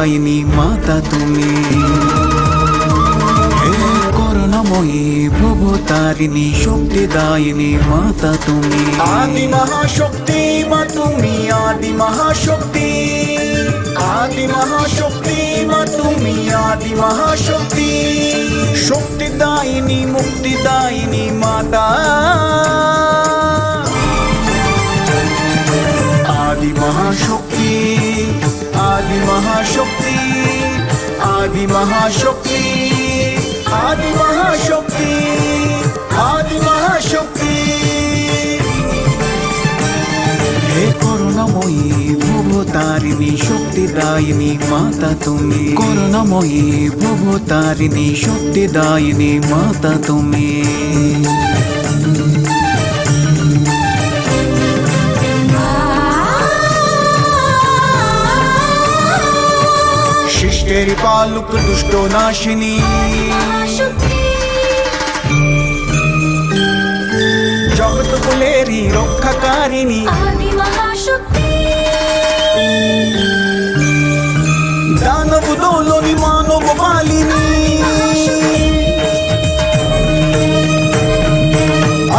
দায়িনী মাতা তুমি। হে করুণাময়ী ভবতারিণী শক্তিদায়িনী মাতা তুমি। আদি মহাশক্তি মা তুমি, আদি মহাশক্তি, আদি মহাশক্তি মা তুমি, আদি মহাশক্তি, শক্তিদায়িনী মুক্তিদায়িনী মাতা। আদি মহাশক্তি, আদি মহাশক্তি, আদি মহাশক্তি, আদি মহাশক্তি, আদি মহাশক্তি। হে করুণাময়ী ভবতারিণী শক্তিদায়িনী মাতা তুমি। করুণাময়ী ভবতারিণী শক্তিদায়িনী মাতা তুমি। শিষ্টের পালক দুষ্ট নাশিনী, জগৎ কুলেরই রক্ষাকারিণী, দানব দোলনী মানব মালিনী,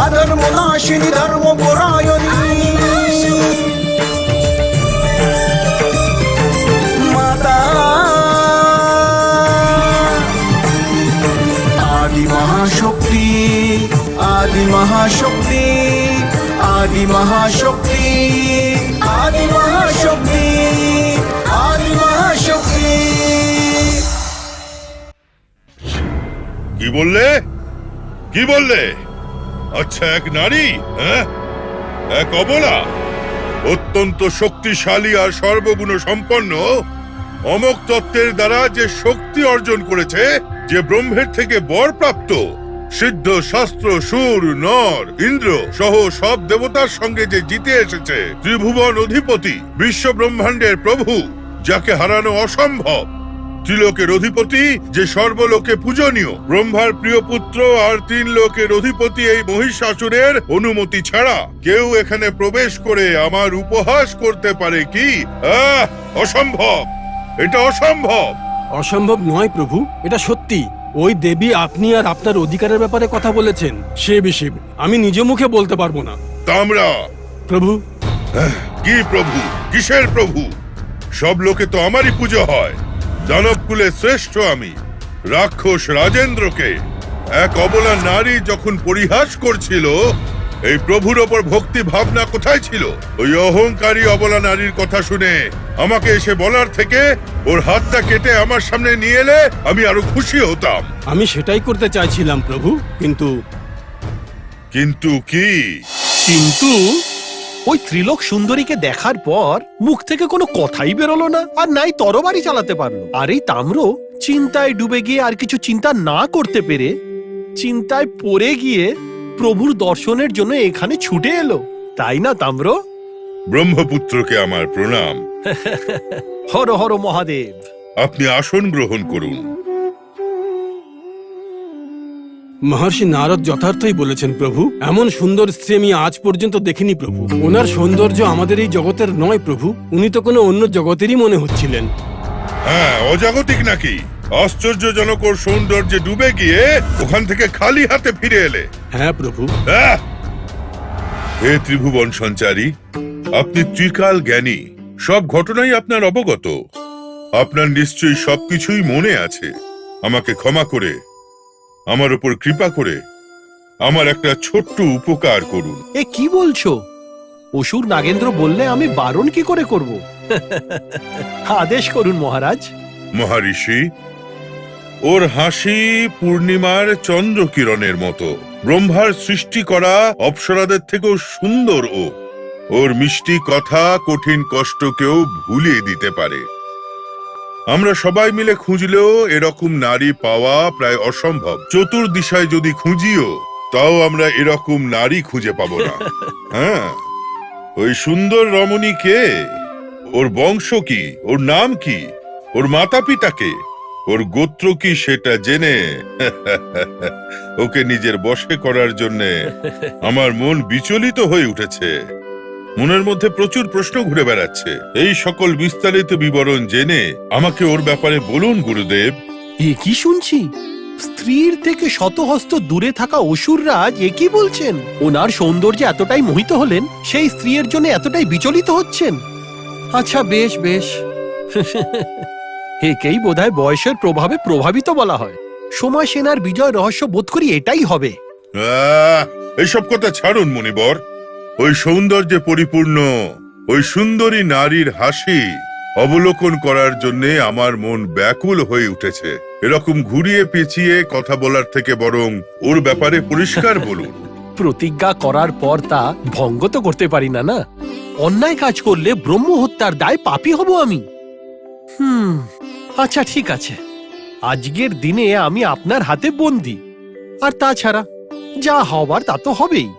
অধর্ম নাশিনী ধর্ম পরায়ণী মাতা। আদি মহাশক্তি, আদি মহাশক্তি, আদি মহাশক্তি, আদি মহাশক্তি, আদি মহাশক্তি। কি বললে? কি বললে? আচ্ছা, এক নারী, হ্যাঁ, এক অবলা, অত্যন্ত শক্তিশালী আর সর্বগুণ সম্পন্ন, অমোঘ তত্ত্বের দ্বারা যে শক্তি অর্জন করেছে, যে ব্রহ্মের থেকে বর প্রাপ্ত, সিদ্ধ শাস্ত্র সুর নর ইন্দ্র সহ সব দেবতার সঙ্গে যে জিতে এসেছে, ত্রিভুবন অধিপতি, বিশ্ব ব্রহ্মাণ্ডের প্রভু, যাকে হারানো অসম্ভব, ত্রিলোকের অধিপতি, যে সর্বলোকে পূজনীয়, ব্রহ্মার প্রিয় পুত্র আর 3 লোকের অধিপতি, এই মহিষাসুরের অনুমতি ছাড়া কেউ এখানে প্রবেশ করে আমার উপহাস করতে পারে কি? অসম্ভব, এটা অসম্ভব। অসম্ভব নয় প্রভু, এটা সত্যি। ওই দেবী আপনি আর আপনার অধিকারের ব্যাপারে কথা বলেছেন, সে বিষয়ে আমি নিজ মুখে বলতে পারবো না। তামরা প্রভু। কি প্রভু? কিসের প্রভু? সব লোকে তো আমারই পুজো হয়। দানবকুলে শ্রেষ্ঠ আমি। রাক্ষস রাজেন্দ্রকে এক অবলা নারী যখন পরিহাস করছিল, এই প্রভুর ওপর ভক্তি ভাবনা কোথায় ছিল? ওই অহংকারী অবলা নারীর কথা শুনে আমাকে এসে বলার থেকে ওর হাতটা কেটে আমার সামনে নিয়ে এলে আমি আরো খুশি হতাম। আমি সেটাই করতে চাইছিলাম প্রভু, কিন্তু। কিন্তু কি? কিন্তু ওই ত্রিলোক সুন্দরীকে দেখার পর মুখ থেকে কোনো কথাই বেরোলো না, আর নাই তরবারি চালাতে পারলো। আর এই তাম্র চিন্তায় ডুবে গিয়ে আর কিছু চিন্তা না করতে পেরে চিন্তায় পড়ে গিয়ে প্রভুর দর্শনের জন্য এখানে ছুটে এলো, তাই না তাম্র? ব্রহ্মপুত্রকে আমার প্রণাম। হর হর মহাদেব। আপনি আসন গ্রহণ করুন। মহর্ষি নারদ যথার্থই বলেছেন প্রভু। এমন সুন্দর স্ত্রী আমি আজ পর্যন্ত দেখিনি প্রভু। ওনার সৌন্দর্য আমাদের এই জগতের নয় প্রভু, উনি তো কোনো অন্য জগতেরই মনে হচ্ছিলেন। হ্যাঁ, অজাগতিক নাকি? আশ্চর্যজনক ওর সৌন্দর্যে ডুবে গিয়ে ওখান থেকে খালি হাতে ফিরে এলে। হ্যাঁ প্রভু। হে ত্রিভুবন সঞ্চারী, আপনি ত্রিকাল জ্ঞানী, সব ঘটনাই আপনার অবগত। আপনার নিশ্চয়ই সবকিছুই মনে আছে। আমাকে ক্ষমা করে, আমার উপর কৃপা করে আমার একটা ছোট্ট উপকার করুন। এ কি বলছো? অসুর নাগেন্দ্র বললে আমি বারণ কি করে করব? আদেশ করুন মহারাজ। মহারিষি, ওর হাসি পূর্ণিমার চন্দ্রকিরণের মতো, ব্রহ্মার সৃষ্টি করা অপ্সরাদের থেকেও সুন্দর। ওর মিষ্টি কথা কঠিন কষ্টকেও ভুলিয়ে দিতে পারে। আমরা সবাই মিলে খুঁজলেও এরকম নারী পাওয়া প্রায় অসম্ভব। চতুর্দিশায় যদি খুঁজিও, তাও আমরা এরকম নারী খুঁজে পাবো না। হ্যাঁ, ওই সুন্দর রমণী কে? ওর বংশ কি? ওর নাম কি? ওর মাতা পিতা কে? ওর গোত্র কি? সেটা জেনে ওকে নিজের বশে করার জন্য আমার মন বিচলিত হয়ে উঠেছে। মনের মধ্যে প্রচুর প্রশ্ন ঘুরে বেড়াচ্ছে। এই সকল বিস্তারিত বিবরণ জেনে আমাকে ওর ব্যাপারে বলুন গুরুদেব। এ কি শুনছি? স্ত্রীর থেকে শতহস্ত দূরে থাকা অসুররাজ এ কি বলছেন? ওনার সৌন্দর্যে এতটাই মোহিত হলেন, সেই স্ত্রীর জন্য এতটাই বিচলিত হচ্ছেন। আচ্ছা, বেশ বেশ। একেই বোধহয় বয়সের প্রভাবে প্রভাবিত বলা হয়। সময় সেনার বিজয় রহস্য বোধ করি এটাই হবে। এইসব কথা ছাড়ুন মুনিবর। ওই সৌন্দর্যে পরিপূর্ণ ওই সুন্দরী নারীর হাসি অবলোকন করার জন্যে আমার মন ব্যাকুল হয়ে উঠেছে। এরকম ঘুরিয়ে পেঁচিয়ে কথা বলার থেকে বরং ওর ব্যাপারে পরিষ্কার বলুন। প্রতিজ্ঞা করার পর তা ভঙ্গ তো করতে পারি না, না? অন্যায় কাজ করলে ব্রহ্ম হত্যার দায় পাপী হব আমি। আচ্ছা, ঠিক আছে। আজকের দিনে আমি আপনার হাতে বন্দী, আর তাছাড়া যা হবার তা তো হবেই,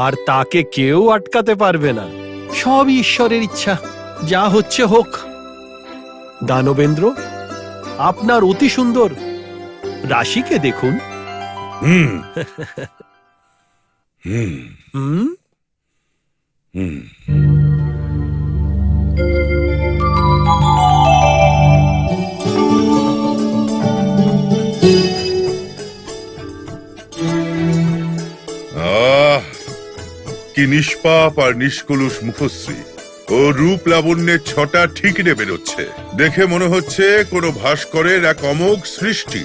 আর তাকে কেউ আটকাতে পারবে না। সবই ঈশ্বরের ইচ্ছা, যা হচ্ছে হোক। দানবেন্দ্র, আপনার অতি সুন্দর রাশিকে দেখুন। হুম হুম হুম হুম কি নিষ্পাপ আর নিষ্কলুষ মুখশ্রী। ও রূপ লাবণ্যের ছটা ঠিকরে বেরোচ্ছে। দেখে মনে হচ্ছে কোনো ভাস্করের এক অমোঘ সৃষ্টি।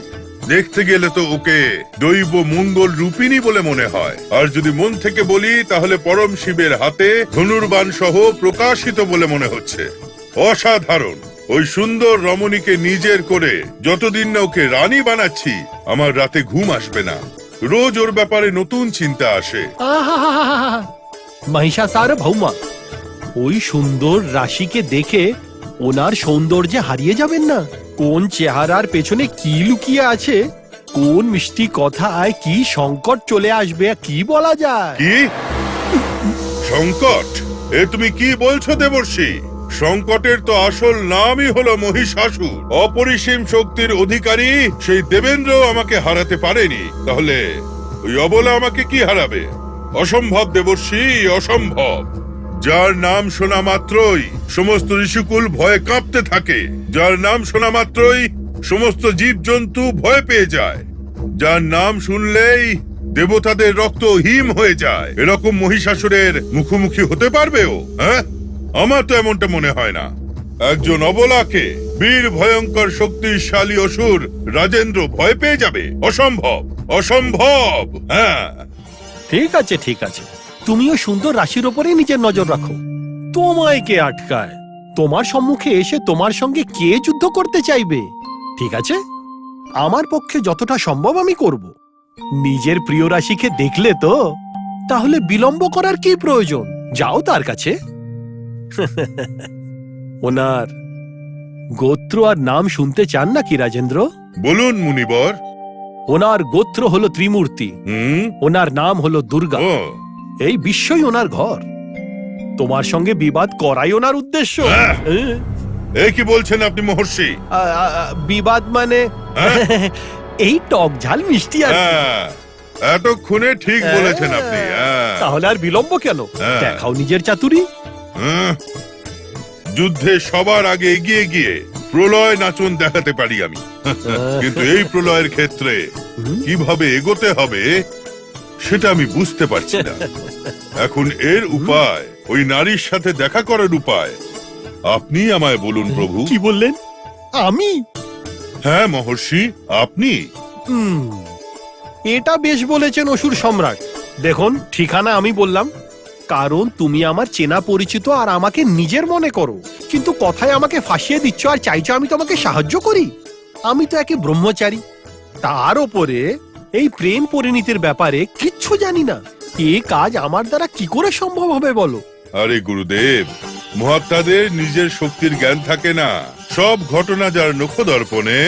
দেখতে গেলে তো ওকে দৈব মঙ্গল রূপিণী বলে মনে হয়। আর যদি মন থেকে বলি তাহলে পরম শিবের হাতে ধনুর্বাণ সহ প্রকাশিত বলে মনে হচ্ছে। অসাধারণ। ওই সুন্দর রমণীকে নিজের করে যতদিন না ওকে রানী বানাচ্ছি, আমার রাতে ঘুম আসবে না। রোজ ওর ব্যাপারে নতুন চিন্তা আসে। মহিষাসুর ভৌমা, ওই সুন্দর রাশিকে দেখে ওনার সৌন্দর্যে হারিয়ে যাবেন না। কোন চেহারার পেছনে কি লুকিয়ে আছে, কোন মিষ্টি কথা আয়, কি সংকট চলে আসবে, কি বলা যায়? কি সংকট? এ তুমি কি বলছো দেবর্ষি? সংকটের তো আসল নামই হলো মহিষাসুর। অপরিসীম শক্তির অধিকারী সেই দেবেন্দ্র আমাকে হারাতে পারেনি, তাহলে ওই অবলা আমাকে কি হারাবে? অসম্ভব দেবর্ষি, অসম্ভব। যার নাম শোনা মাত্রই সমস্ত ঋষিকুল ভয়ে কাঁপতে থাকে, যার নাম শোনা মাত্রই সমস্ত জীবজন্তু ভয় পেয়ে যায়, যার নাম শুনলেই দেবতাদের রক্ত হিম হয়ে যায়, এরকম মহিষাসুরের মুখোমুখি হতে পারবে ও? হ্যাঁ, আমার তো এমনটা মনে হয় না। একজন অবলাকে বীর ভয়ঙ্কর শক্তিশালী অসুর রাজেন্দ্র ভয় পেয়ে যাবে? অসম্ভব, অসম্ভব। হ্যাঁ, ঠিক আছে, ঠিক আছে। তুমিও সুন্দর রাশির ওপরে নিজের নজর রাখো। তোমায় কে আটকায়? তোমার সম্মুখে এসে তোমার সঙ্গে কে যুদ্ধ করতে চাইবে? ঠিক আছে, আমার পক্ষে যতটা সম্ভব আমি করব। নিজের প্রিয় রাশিকে দেখলে তো, তাহলে বিলম্ব করার কি প্রয়োজন? যাও তার কাছে। ওনার গোত্র আর নাম শুনতে চান নাকি রাজেন্দ্র? বলুন মুনিবর। ওনার গোত্র হলো ত্রিমূর্তি, ওনার নাম হলো দুর্গা। এই বিশ্বই ওনার ঘর। তোমার সঙ্গে বিবাদ করাই ওনার উদ্দেশ্য। এই কি বলছেন আপনি মহর্ষি? বিবাদ মানে এই টক ঝাল মিষ্টি আর কি। এতক্ষণে ঠিক বলেছেন আপনি। তাহলে আর বিলম্ব কেন? দেখাও নিজের চাতুরি। যুদ্ধে সবার আগে এগিয়ে গিয়ে প্রলয় নাচন দেখাতে পারি আমি, কিন্তু এই প্রলয়ের ক্ষেত্রে কিভাবে এগোতে হবে সেটা আমি বুঝতে পারছি না। এখন এর উপায়, ওই নারীর সাথে দেখা করার উপায় আপনি আমায় বলুন প্রভু। কি বললেন? আমি? হ্যাঁ মহর্ষি, আপনি। এটা বেশ বলেছেন অসুর সম্রাট। দেখুন, ঠিকানা আমি বললাম কারণ তুমি আমার চেনা পরিচিত আর আমাকে নিজের মনে করো, কিন্তু কথায় আমাকে ফাঁসিয়ে দিচ্ছ আর চাইছো আমি তোমাকে সাহায্য করি। আমি তো একে ব্রহ্মচারী, তার ওপরে এই প্রেম পরিণীতির ব্যাপারে কিচ্ছু জানি না। এ কাজ আমার দ্বারা কি করে সম্ভব হবে বলো? আরে গুরুদেব, মহাত্মাদের নিজের শক্তির জ্ঞান থাকে না। সব ঘটনা যার নখদর্পণে,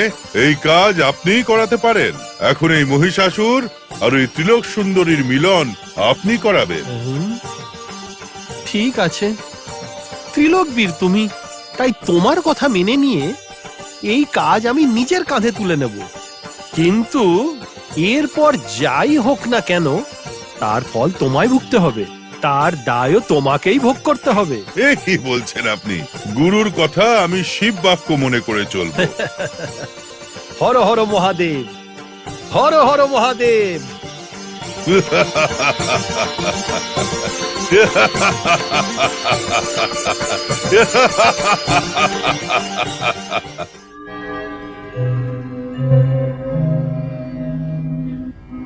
এই কাজ আপনিই করাতে পারেন। এখন এই মহিষাসুর আর ওই ত্রিলোক সুন্দরীর মিলন আপনি করাবেন। ঠিক আছে, ত্রিলোক বীর তুমি, তাই তোমার কথা মেনে নিয়ে এই কাজ আমি নিজের কাঁধে তুলে নেব। কিন্তু এরপর যাই হোক না কেন, তার ফল তোমায় ভুগতে হবে। তার দায়ও তোমাকেই ভোগ করতে হবে। এ কি বলছেন আপনি? গুরুর কথা আমি শিব বাক্য মনে করে চলবো। হর হর মহাদেব, হর হর মহাদেব।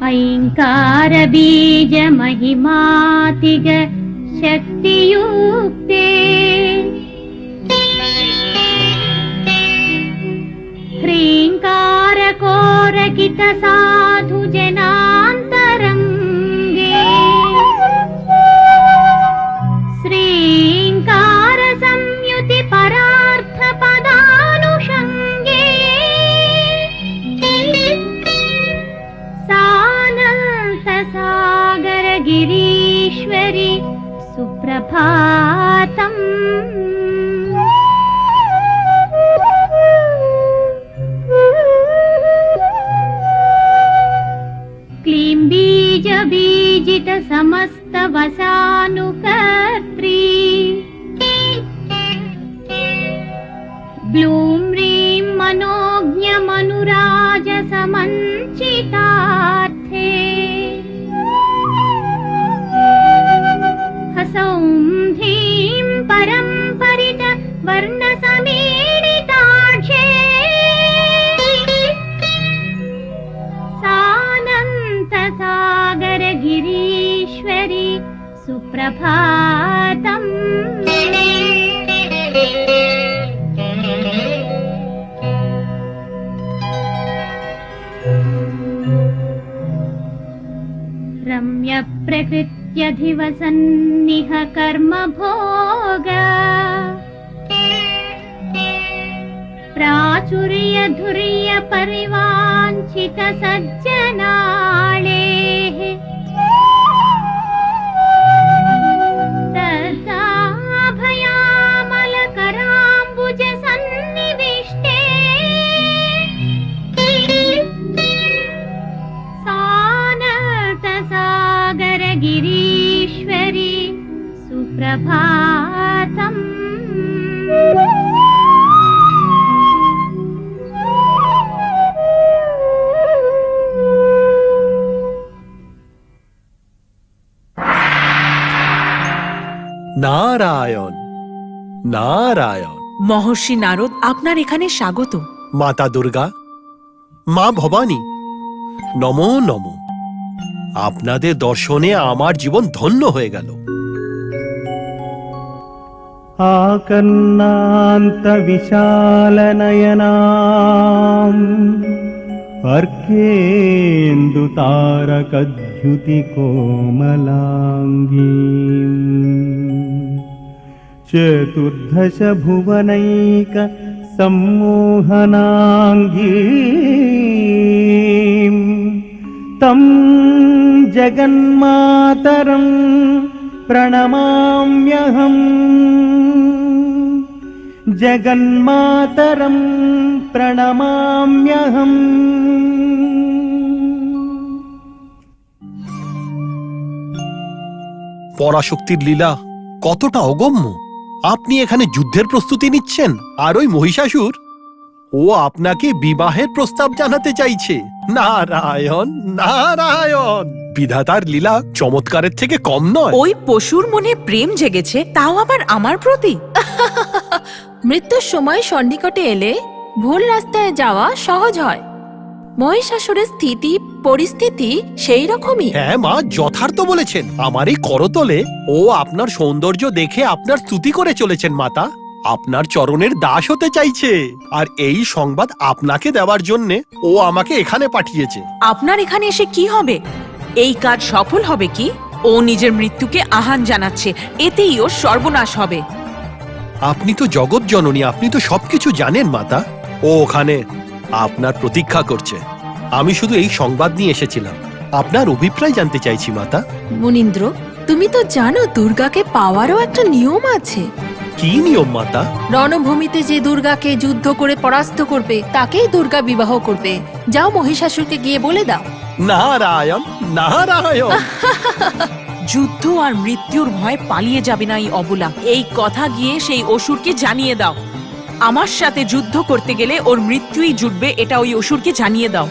ऐङ्कार बीज महिमातिग शक्तियुक्ते ह्रीङ्कार कोरकित साधु जनान्तरङ्गे श्रीङ्कार संयुति परार्थ पदानुषङ्गे सागर गिरीश्वरि सुप्रभातम्। क्लीं बीज बीजित समस्त वसानुकर्त्री ब्लूं ह्रीं मनोज्ञ मनुराज समञ्चितार्थे हसौं धीं परम्परित वर्णसमीडिताढ्ये सानन्त सागर गिरीश्वरि सुप्रभातम्। रम्य प्रकृत्यधिवसन्निह कर्म भोग प्राचुर्य धुर्य परिवाञ्छित सज्जनाळे तदाभयामल कराम्बुज सन्निविष्टे सागर गिरीश्वरि सुप्रभातम्। নারায়ণ নারায়ণ। মহর্ষি নারদ আপনার এখানে স্বাগত। মাতা দুর্গা, মা ভবানী, নমো নমো। আপনাদের দর্শনে আমার জীবন ধন্য হয়ে গেল। आकर्णान्त विशालनयनाम् अर्केन्दुतारकद्युतिकोमलाङ्गीम् चतुर्दश भुवनैक सम्मोहनाङ्गीम् तं जगन्मातरं प्रणमाम्यहम् जगन्मातरं प्रणमाम्यहम्। পরাশক্তির লীলা কতটা অগম্য। আপনি এখানে যুদ্ধের প্রস্তুতি নিচ্ছেন, আর ওই মহিষাসুর ও আপনাকে বিবাহের প্রস্তাব জানাতে চাইছে। নারায়ণ নারায়ণ। বিধাতার লীলা চমৎকারের থেকে কম নয়। ওই পশুর মনে প্রেম জেগেছে, তাও আবার আমার প্রতি। মৃত্যুর সময় সন্নিকটে এলে ভুল রাস্তায় যাওয়া সহজ হয়। মহিষাসুরের স্থিতি পরিস্থিতি সেই রকমই। হ্যাঁ মা, যথার্থ বলেছেন। আমার এই করতলে ও আপনার সৌন্দর্য দেখে আপনার স্তুতি করে চলেছেন মাতা। আপনার চরণের দাস হতে চাইছে, আর এই সংবাদ আপনাকে দেওয়ার জন্যে ও আমাকে এখানে পাঠিয়েছে। আপনার এখানে এসে কি হবে? এই কাজ সফল হবে কি? ও নিজের মৃত্যুকে আহ্বান জানাচ্ছে, এতেই ওর সর্বনাশ হবে। আপনি তো জগৎ জননী, আপনি তো সবকিছু জানেন মাতা। ও ওখানে আপনার প্রতীক্ষা করছে। আমি শুধু এই সংবাদ নিয়ে এসেছিলাম। আপনার অভিপ্রায় জানতে চাইছি মাতা। মুনীন্দ্র, তুমি তো জানো দুর্গাকে পাওয়ারও একটা নিয়ম আছে। কি নিয়ম মাতা? রণভূমিতে যে দুর্গাকে যুদ্ধ করে পরাস্ত করবে তাকেই দুর্গা বিবাহ করবে। যাও মহিষাসুরকে গিয়ে বলে দাও। নারায়ণ নারায়ণ। যুদ্ধ আর মৃত্যুর ভয় পালিয়ে যাবে না এই অবলা। এই কথা গিয়ে সেই অসুরকে জানিয়ে দাও। আমার সাথে যুদ্ধ করতে গেলে ওর মৃত্যুই জুটবে, এটা ওই অসুরকে জানিয়ে দাও।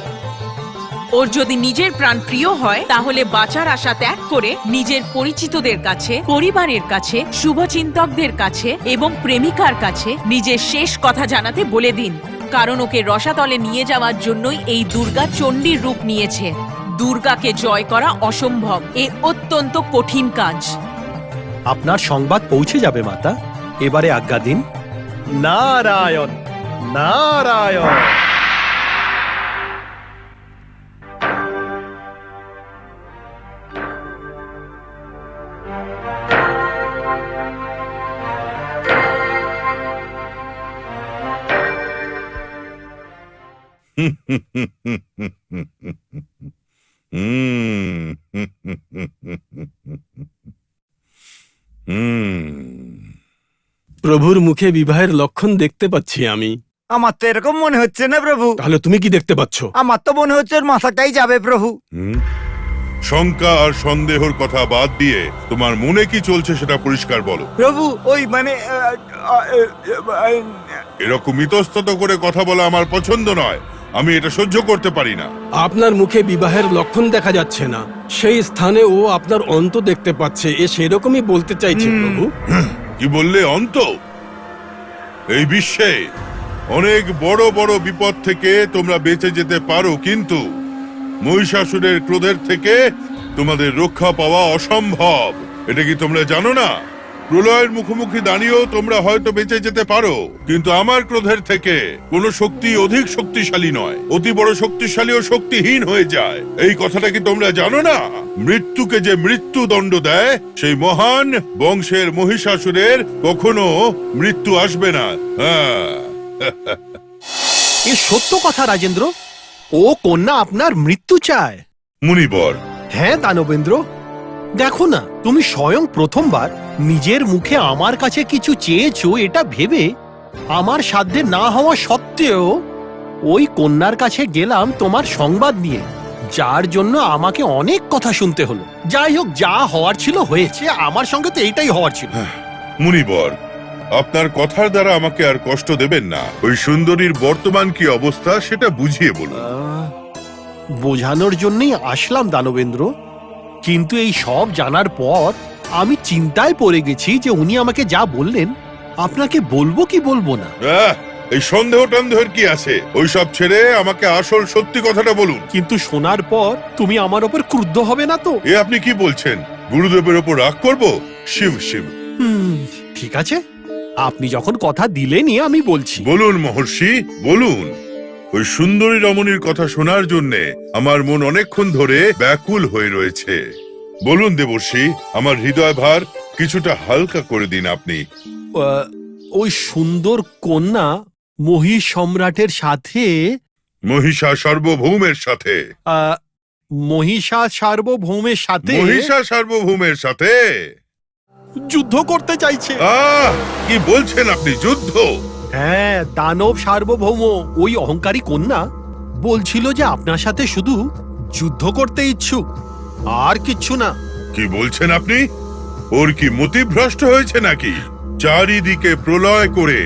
ওর যদি নিজের প্রাণ প্রিয় হয় তাহলে বাঁচার আশা ত্যাগ করে নিজের পরিচিতদের কাছে, পরিবারের কাছে, শুভচিন্তকদের কাছে এবং প্রেমিকার কাছে নিজের শেষ কথা জানাতে বলে দিন। কারণ ওকে রসাতলে নিয়ে যাওয়ার জন্যই এই দুর্গা চণ্ডীর রূপ নিয়েছে। দুর্গাকে জয় করা অসম্ভব, এ অত্যন্ত কঠিন কাজ। আপনার সংবাদ পৌঁছে যাবে মাতা। এবারে আজ্ঞা দিন। নারায়ণ নারায়ণ। প্রভুর মুখে বিবাহের লক্ষণ দেখতে পাচ্ছি আমি। আমার তো এরকম মনে হচ্ছে না প্রভু। তাহলে তুমি কি দেখতে পাচ্ছ? আমার তো মনে হচ্ছে ওর মাথাটাই যাবে প্রভু। শঙ্কা আর সন্দেহর কথা বাদ দিয়ে তোমার মনে কি চলছে সেটা পরিষ্কার বলো। প্রভু ওই মানে এরকম ইতস্তত করে কথা বলা আমার পছন্দ নয়, আমি এটা সহ্য করতে পারি না। আপনার মুখে বিবাহের লক্ষণ দেখা যাচ্ছে না, সেই স্থানে ও আপনার অন্ত দেখতে পাচ্ছে, এ সেরকমই বলতে চাইছে প্রভু। কি বললে? অন্ত? এই বিশ্বে অনেক বড় বড় বিপদ থেকে তোমরা বেঁচে যেতে পারো, কিন্তু মহিষাসুরের ক্রোধের থেকে তোমাদের রক্ষা পাওয়া অসম্ভব। এটা কি তোমরা জানো না? প্রলয়ের মুখোমুখি দাঁড়িয়েও তোমরা হয়তো বেঁচে যেতে পারো, কিন্তু আমার ক্রোধের থেকে কোনো শক্তি অধিক শক্তিশালী নয়। অতি বড় শক্তিশালীও শক্তিহীন হয়ে যায়। এই কথাটা কি তোমরা জানো না? মৃত্যুকে যে মৃত্যুদণ্ড দেয়, সেই মহান বংশের মহিষাসুরের কখনো মৃত্যু আসবে না। হ্যাঁ। এ সত্য কথা রাজেন্দ্র। ও কন্যা আপনার মৃত্যু চায়। মুনিবর, হ্যাঁ দানবেন্দ্র, দেখো না, তুমি স্বয়ং প্রথমবার নিজের মুখে আমার কাছে কিছু চেয়েছো, এটা ভেবে আমার সাধ্যে না হওয়া সত্ত্বেও ওই কন্যার কাছে গেলাম তোমার সংবাদ নিয়ে, যার জন্য আমাকে অনেক কথা শুনতে হলো। যাই হোক, যা হওয়ার ছিল হয়েছে, আমার সঙ্গে তো এইটাই হওয়ার ছিল। মুনিবর, আপনার কথার দ্বারা আমাকে আর কষ্ট দেবেন না। ওই সুন্দরীর বর্তমান কি অবস্থা সেটা বুঝিয়ে বলুন। বোঝানোর জন্যই আসলাম দানবেন্দ্র, কিন্তু এই সব জানার পর আমি চিন্তায় পড়ে গেছি যে উনি আমাকে যা বললেন আপনাকে বলবো কি বলবো না। এই সন্দেহ টন্দেহের কি আছে? ওইসব ছেড়ে আমাকে আসল সত্যি কথাটা বলুন। কিন্তু শোনার পর তুমি আমার ওপর ক্রুদ্ধ হবে না তো? এ আপনি কি বলছেন? গুরুদেবের ওপর রাগ করব? শিব শিব। ঠিক আছে, আপনি যখন কথা দিলেনই আমি বলছি। বলুন মহর্ষি, বলুন। ওই সুন্দরী রমণীর কথা শোনার জন্যে আমার মন অনেকক্ষণ ধরে ব্যাকুল হয়ে রয়েছে। বলুন দেবর্ষি, আমার হৃদয় ভার কিছুটা হালকা করে দিন আপনি। ওই সুন্দর কন্যা মহিষ সম্রাটের সাথে, মহিষা সার্বভৌমের সাথে। মহিষা সার্বভৌমের সাথে, মহিষা সার্বভৌমের সাথে যুদ্ধ করতে চাইছে। কি বলছেন আপনি? যুদ্ধ? হ্যাঁ, দানব সার্বভৌম ওই অহংকারী কন্যা বলছিল যে আপনার সাথে শুধু যুদ্ধ করতে ইচ্ছুক, আর কিচ্ছু না। কি বলছেন আপনি? ওর কি মতিভ্রষ্ট হয়েছে নাকি? চারিদিকে প্রলয় করে,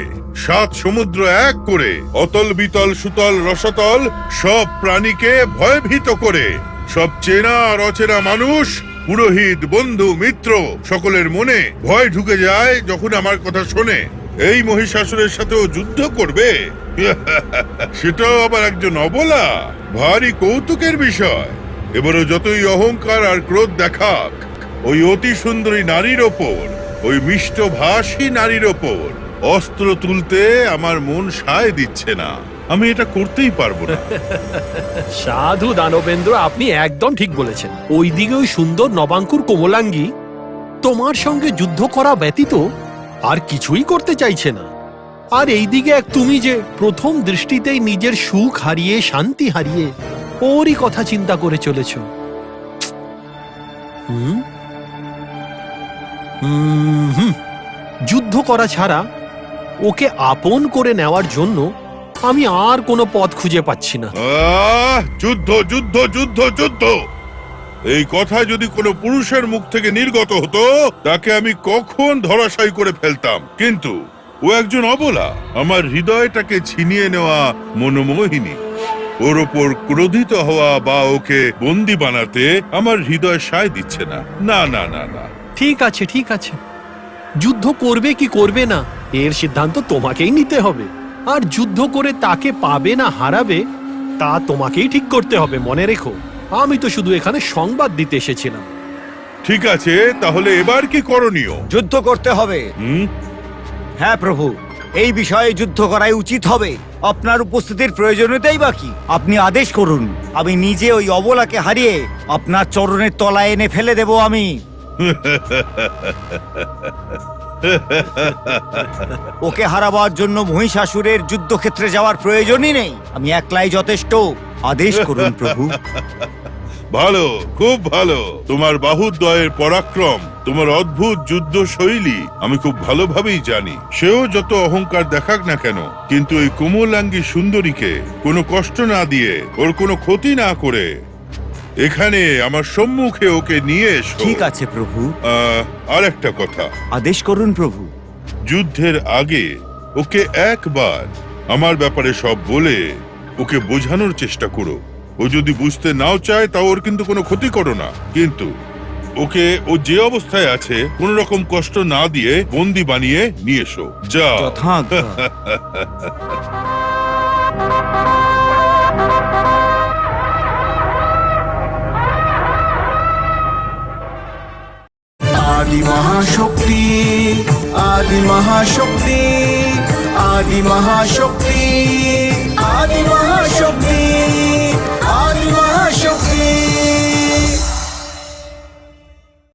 7 সমুদ্র এক করে, অতল বিতল সুতল রসতল সব প্রাণীকে ভয়ভীত করে, সব চেনা আর অচেনা মানুষ, পুরোহিত, বন্ধু, মিত্র সকলের মনে ভয় ঢুকে যায় যখন আমার কথা শোনে। এই মহিষাসুরের সাথেও যুদ্ধ করবে? সেটাও আবার একজন অবলা? ভারী কৌতুকের বিষয়। এবারও যতই অহংকার আর ক্রোধ দেখাক, ওই অতি সুন্দরী নারীর ওপর, ওই মিষ্টভাষী নারীর ওপর অস্ত্র তুলতে আমার মন সায় দিচ্ছে না। আমি এটা করতেই পারবো না। সাধু দানবেন্দ্র, আপনি একদম ঠিক বলেছেন। ওইদিকে ওই সুন্দর নবাঙ্কুর কোমলাঙ্গী তোমার সঙ্গে যুদ্ধ করা ব্যতীত আর কিছুই করতে চাইছে না। আর এইদিকে এক তুমি যে প্রথম দৃষ্টিতেই নিজের সুখ হারিয়ে, শান্তি হারিয়ে ওরই কথা চিন্তা করে চলেছ। যুদ্ধ করা ছাড়া ওকে আপন করে নেওয়ার জন্য আমি আর কোনো পথ খুঁজে পাচ্ছি না। যুদ্ধ যুদ্ধ যুদ্ধ যুদ্ধ! এই কথা যদি কোনো পুরুষের মুখ থেকে নির্গত হতো তাকে আমি কখন ধরাশায়ী করে ফেলতাম, কিন্তু ও একজন অবলা, আমার হৃদয়টাকে ছিনিয়ে নেওয়া মনোমোহিনী। ওর ওপর ক্রোধিত হওয়া বা ওকে বন্দি বানাতে আমার হৃদয় সায় দিচ্ছে না। না না না না, ঠিক আছে ঠিক আছে, যুদ্ধ করবে কি করবে না এর সিদ্ধান্ত তোমাকেই নিতে হবে। আর যুদ্ধ করে তাকে পাবে না হারাবে তা তোমাকেই ঠিক করতে হবে, মনে রেখো। আমি তো শুধু এখানে সংবাদ দিতে এসেছিলাম। ঠিক আছে, তাহলে এবার কি করণীয়? যুদ্ধ করতে হবে। হ্যাঁ প্রভু, এই বিষয়ে যুদ্ধ করাই উচিত হবে। আপনার উপস্থিতির প্রয়োজনীয়তাই বাকি। আপনি আদেশ করুন, আমি নিজে ওই অবলাকে হারিয়ে আপনার চরণের তলায় এনে ফেলে দেব আমি। ওকে হারাবার জন্য মহিষাসুরের যুদ্ধক্ষেত্রে যাওয়ার প্রয়োজনই নেই, আমি একলাই যথেষ্ট। আদেশ করুন প্রভু। ভালো, খুব ভালো। তোমার বাহুদ্বয়ের পরাক্রম, তোমার অদ্ভুত যুদ্ধ শৈলী আমি খুব ভালোভাবেই জানি। সেও যত অহংকার দেখাক না কেন, কিন্তু এই কোমলাঙ্গী সুন্দরীকে কোনো কষ্ট না দিয়ে, ওর কোনো ক্ষতি না করে এখানে আমার সম্মুখে ওকে নিয়ে এসো। ঠিক আছে প্রভু। আর একটা কথা, আদেশ করুন প্রভু। যুদ্ধের আগে ওকে একবার আমার ব্যাপারে সব বলে ওকে বোঝানোর চেষ্টা করো। ও যদি বুঝতে নাও চায় তাও ওর কিন্তু কোনো ক্ষতি করো না, কিন্তু ওকে ও যে অবস্থায় আছে কোনো রকম কষ্ট না দিয়ে বন্দি বানিয়ে নিয়ে এসো। যা। যথাজ্ঞা। আদি মহাশক্তি, আদি মহাশক্তি, আদি মহাশক্তি, আদি মহাশক্তি।